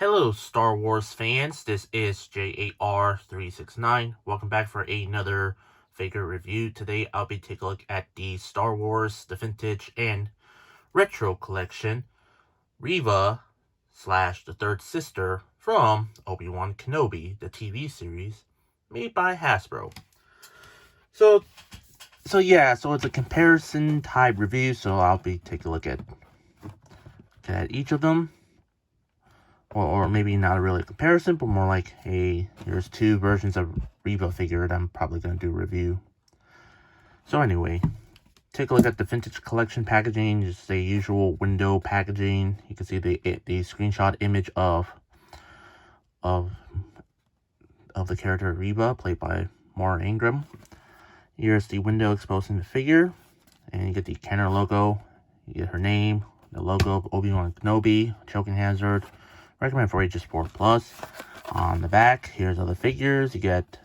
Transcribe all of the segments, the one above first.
Hello, Star Wars fans. This is J.A.R. 369. Welcome back for another figure review. Today, I'll be taking a look at the Star Wars, the Vintage, and Retro Collection, Reva / the Third Sister from Obi-Wan Kenobi, the TV series, made by Hasbro. So it's a comparison type review, so I'll be taking a look at each of them. Or maybe not a really comparison, but more like, hey, here's two versions of Reva figure that I'm probably going to do a review. So anyway, take a look at the Vintage Collection packaging, just the usual window packaging. You can see the screenshot image of the character Reva, played by Mara Ingram. Here's the window exposing the figure, and you get the Kenner logo, you get her name, the logo of Obi-Wan Kenobi, choking hazard. Recommend for ages 4+. On the back, here's other figures. You get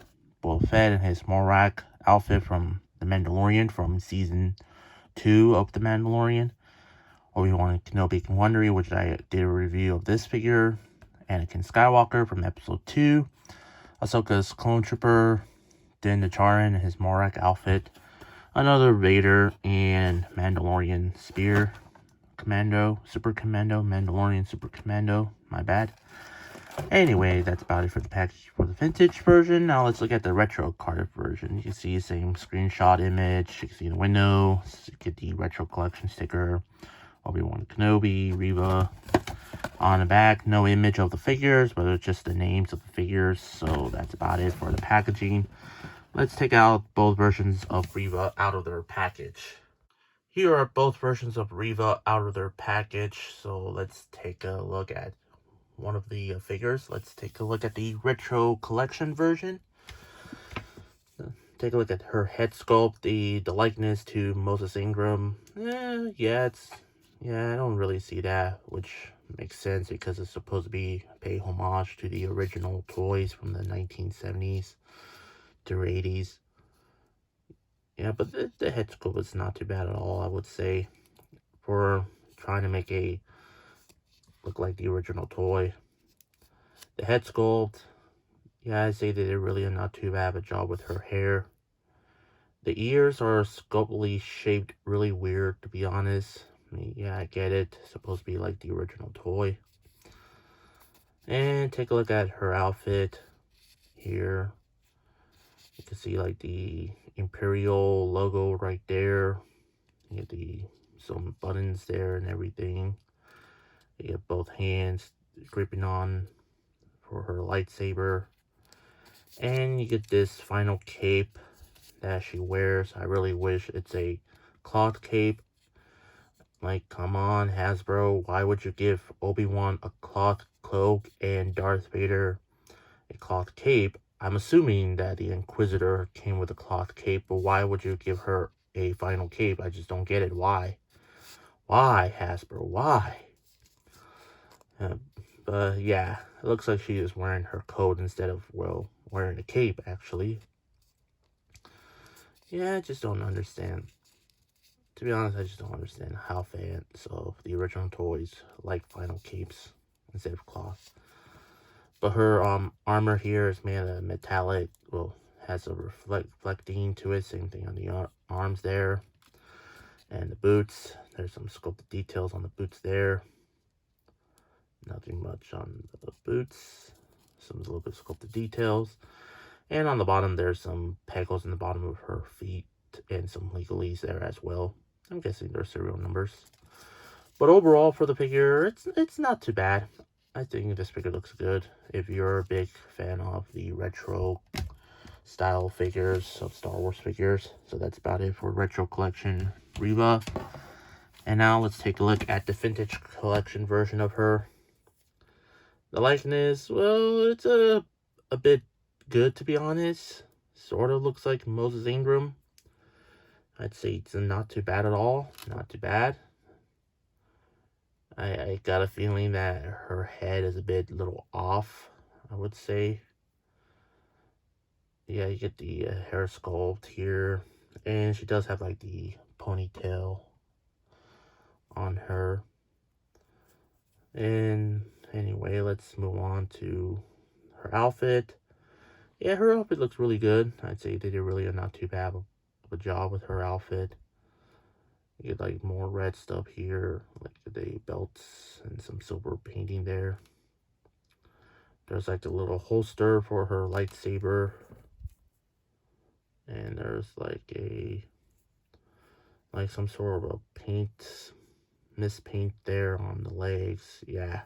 Boba Fett and his Morak outfit from The Mandalorian from Season 2 of The Mandalorian. Obi-Wan Kenobi Wondery, which I did a review of this figure. Anakin Skywalker from Episode 2. Ahsoka's Clone Trooper. Din Djarin and his Morak outfit. Another Vader and Mandalorian Spear. Super Commando, Mandalorian Super Commando, my bad. Anyway, that's about it for the package for the vintage version. Now let's look at the retro card version. You can see the same screenshot image, you can see the window, get the retro collection sticker, Obi-Wan Kenobi, Reva. On the back, no image of the figures, but it's just the names of the figures, so that's about it for the packaging. Let's take out both versions of Reva out of their package. Here are both versions of Reva out of their package, so let's take a look at one of the figures. Let's take a look at the Retro Collection version. Take a look at her head sculpt, the likeness to Moses Ingram. I don't really see that, which makes sense because it's supposed to be pay homage to the original toys from the 1970s to 80s. Yeah, but the head sculpt is not too bad at all, I would say, for trying to make a look like the original toy. The head sculpt, yeah, I'd say they did really not too bad of a job with her hair. The ears are sculptally shaped really weird, to be honest. I mean, yeah, I get it. It's supposed to be like the original toy. And take a look at her outfit here. You can see like the Imperial logo right there. You get some buttons there and everything. You get both hands gripping on for her lightsaber. And you get this final cape that she wears. I really wish it's a cloth cape. Like, come on, Hasbro. Why would you give Obi-Wan a cloth cloak and Darth Vader a cloth cape? I'm assuming that the Inquisitor came with a cloth cape, but why would you give her a final cape? I just don't get it. Why? Why, Hasbro? Why? But yeah, it looks like she is wearing her coat instead of, well, wearing a cape, actually. Yeah, I just don't understand. To be honest, I just don't understand how fans of the original toys like final capes instead of cloth. But her armor here is made of metallic, well, has a reflecting to it. Same thing on the arms there. And the boots, there's some sculpted details on the boots there. Nothing much on the boots. Some little bit sculpted details. And on the bottom, there's some pegals in the bottom of her feet and some legalese there as well. I'm guessing they're serial numbers. But overall, for the figure, it's not too bad. I think this figure looks good. If you're a big fan of the retro style figures of Star Wars figures. So that's about it for Retro Collection Reva. And now let's take a look at the Vintage Collection version of her. The likeness, well, it's a bit good, to be honest. Sort of looks like Moses Ingram. I'd say it's not too bad at all. Not too bad. I got a feeling that her head is a little off, I would say. Yeah, you get the hair sculpt here. And she does have like the ponytail on her. And Anyway, let's move on to her outfit. Yeah, her outfit looks really good. I'd say they did really not too bad of a job with her outfit. You get like more red stuff here, like the belts and some silver painting there. There's like a little holster for her lightsaber. And there's like some sort of a mispaint there on the legs. Yeah.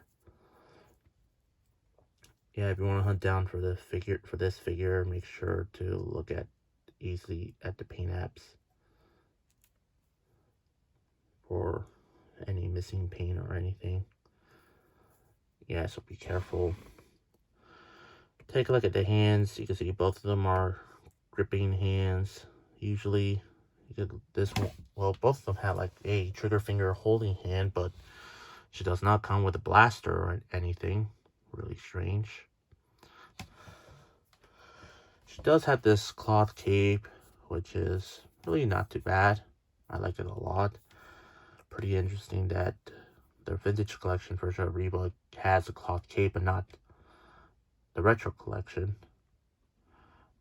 Yeah, if you want to hunt down for this figure, make sure to look easily at the paint apps for any missing paint or anything. Yeah, so be careful. Take a look at the hands. You can see both of them are gripping hands. Usually, this one, well, both of them have like a trigger finger holding hand, but she does not come with a blaster or anything. Really strange. She does have this cloth cape, which is really not too bad. I like it a lot. Pretty interesting that the vintage collection version of Reva has a cloth cape and not the retro collection.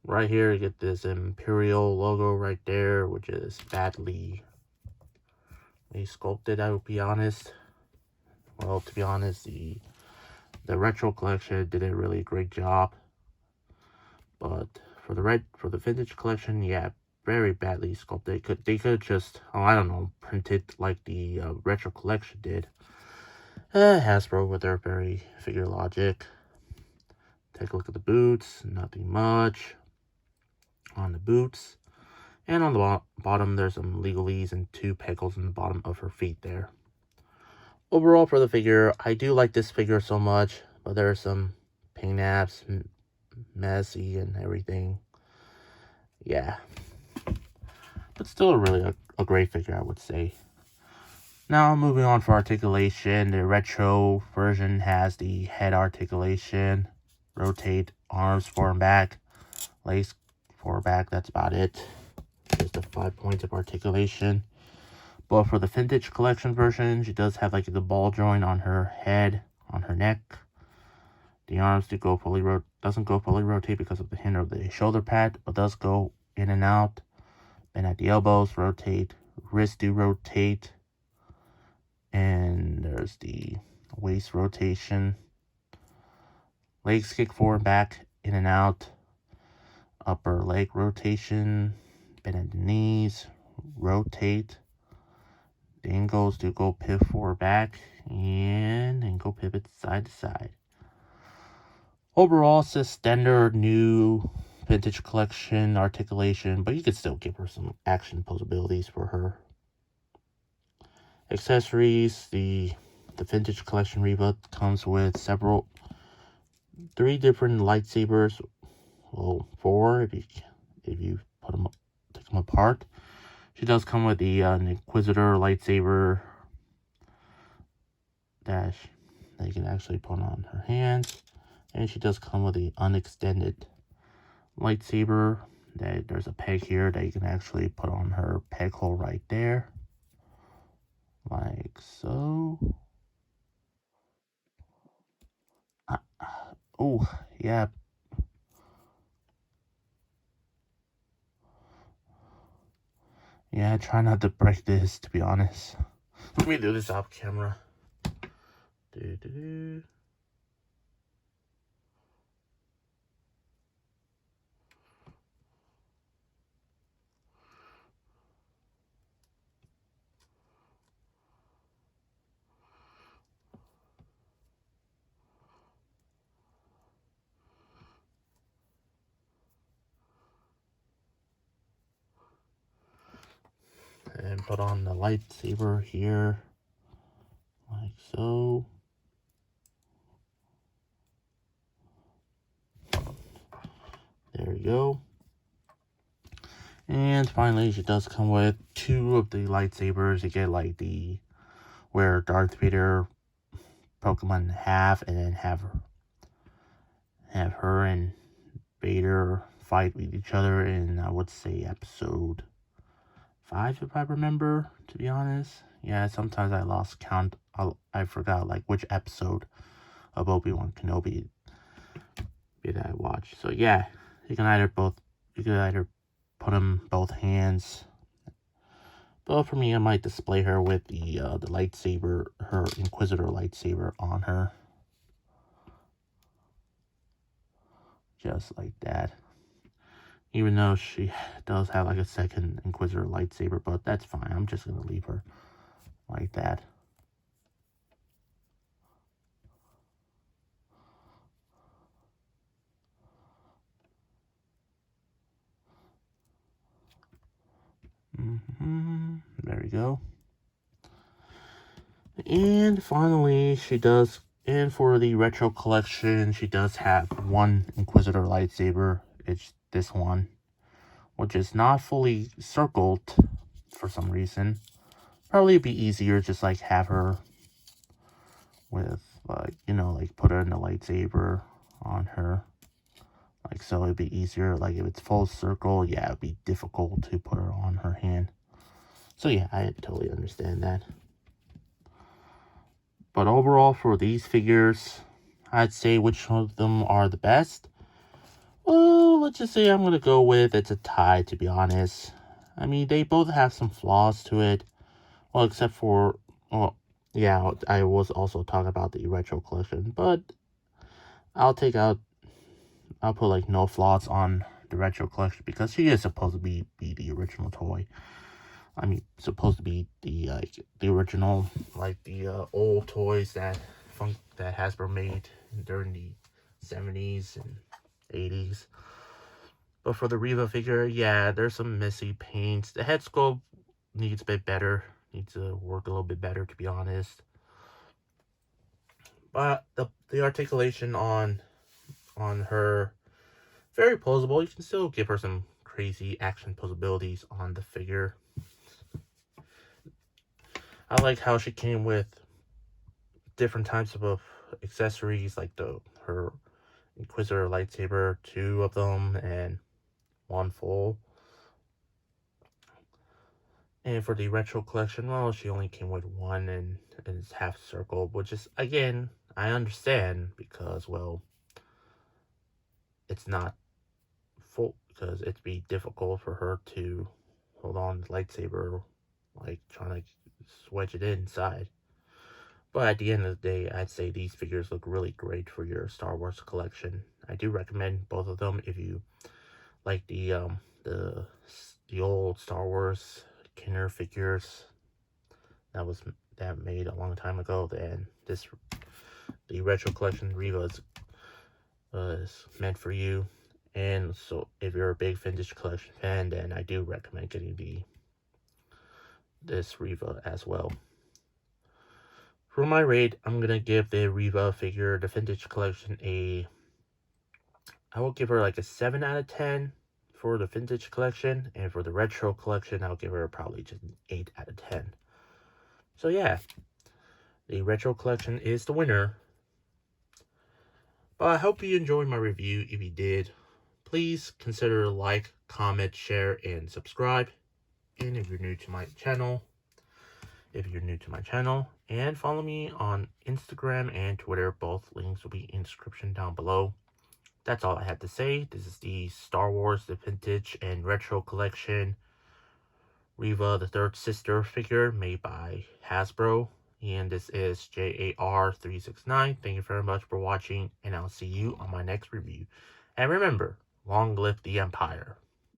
Right here, you get this Imperial logo right there, which is badly sculpted, I would be honest. Well, to be honest, the retro collection did a really great job. But for the vintage collection, yeah, very badly sculpted. They could just, I don't know, print it like the retro collection did. Hasbro with their very figure logic. Take a look at the boots. Nothing much on the boots. And on the bottom, there's some legalese and 2 pegals in the bottom of her feet there. Overall, for the figure, I do like this figure so much, but there are some paint apps, messy and everything. Yeah. But still a great figure, I would say. Now, moving on for articulation. The retro version has the head articulation. Rotate arms forward and back. Legs forward back. That's about it. Just the 5 points of articulation. But for the vintage collection version, she does have like the ball joint on her head, on her neck. The arms doesn't go fully rotate because of the hinder of the shoulder pad, but does go in and out. And at the elbows, rotate. Wrists do rotate. And there's the waist rotation. Legs kick forward and back, in and out. Upper leg rotation. Bend at the knees. Rotate. The angles do go pivot forward back. And then go pivot side to side. Overall, it's a standard new vintage collection articulation, but you could still give her some action possibilities for her. Accessories, the vintage collection Reva comes with 3 different lightsabers. Well, 4 if you take them apart. She does come with the Inquisitor lightsaber that you can actually put on her hands. And she does come with the unextended lightsaber. There's a peg here that you can actually put on her peg hole right there. Like so. Oh, yeah. Yeah, try not to break this, to be honest. Let me do this off camera. And put on the lightsaber here. Like so. There we go. And finally, she does come with 2 of the lightsabers. You get like where Darth Vader Pokemon in half, and then have her and Vader fight with each other in, I would say, episode 5, if I remember, to be honest. Yeah, sometimes I lost count. I forgot like which episode of Obi-Wan Kenobi that I watched. So yeah, you can either put them both hands. But for me, I might display her with the lightsaber, her Inquisitor lightsaber on her. Just like that. Even though she does have like a second Inquisitor lightsaber, but that's fine. I'm just going to leave her like that. There we go. And finally, and for the retro collection, she does have one Inquisitor lightsaber. It's this one, which is not fully circled for some reason. Probably it'd be easier just like have her with like, like put her in the lightsaber on her. Like so it'd be easier. Like if it's full circle, yeah, it'd be difficult to put her on her hand. So yeah, I totally understand that. But overall, for these figures, I'd say which of them are the best. Well, let's just say I'm going to go with it's a tie, to be honest. I mean, they both have some flaws to it. Well, except for, well, yeah, I was also talking about the retro collection. But I'll put like no flaws on the retro collection because she is supposed to be the original toy. I mean, supposed to be the original, like the old toys that Hasbro made during the 70s and 80s. But for the Reva figure, yeah, there's some messy paints. The head sculpt needs a bit better. Needs to work a little bit better, to be honest. But the articulation on her, very posable. You can still give her some crazy action posabilities on the figure. I like how she came with different types of accessories, like her Inquisitor lightsaber, 2 of them, and 1 full. And for the retro collection, well, she only came with 1 and it's half circle, which is, again, I understand because, well, it's not full, because it'd be difficult for her to hold on to the lightsaber, like trying to wedge it inside. But at the end of the day, I'd say these figures look really great for your Star Wars collection. I do recommend both of them if you like the old Star Wars Kenner figures that made a long time ago. Then the retro collection Reva is meant for you. And so if you're a big vintage collection fan, then I do recommend getting this Reva as well. For my rate, I'm gonna give the Reva figure, the vintage collection, I will give her like a 7 out of 10 for the vintage collection, and for the retro collection, I'll give her probably just an 8 out of 10. So yeah, the retro collection is the winner. But I hope you enjoyed my review. If you did, please consider like, comment, share, and subscribe. And if you're new to my channel, and follow me on Instagram and Twitter. Both links will be in the description down below. That's all I have to say. This is the Star Wars, the Vintage and Retro Collection Reva, the third sister figure made by Hasbro. And this is J.A.R. 369. Thank you very much for watching, and I'll see you on my next review. And remember, long live the Empire.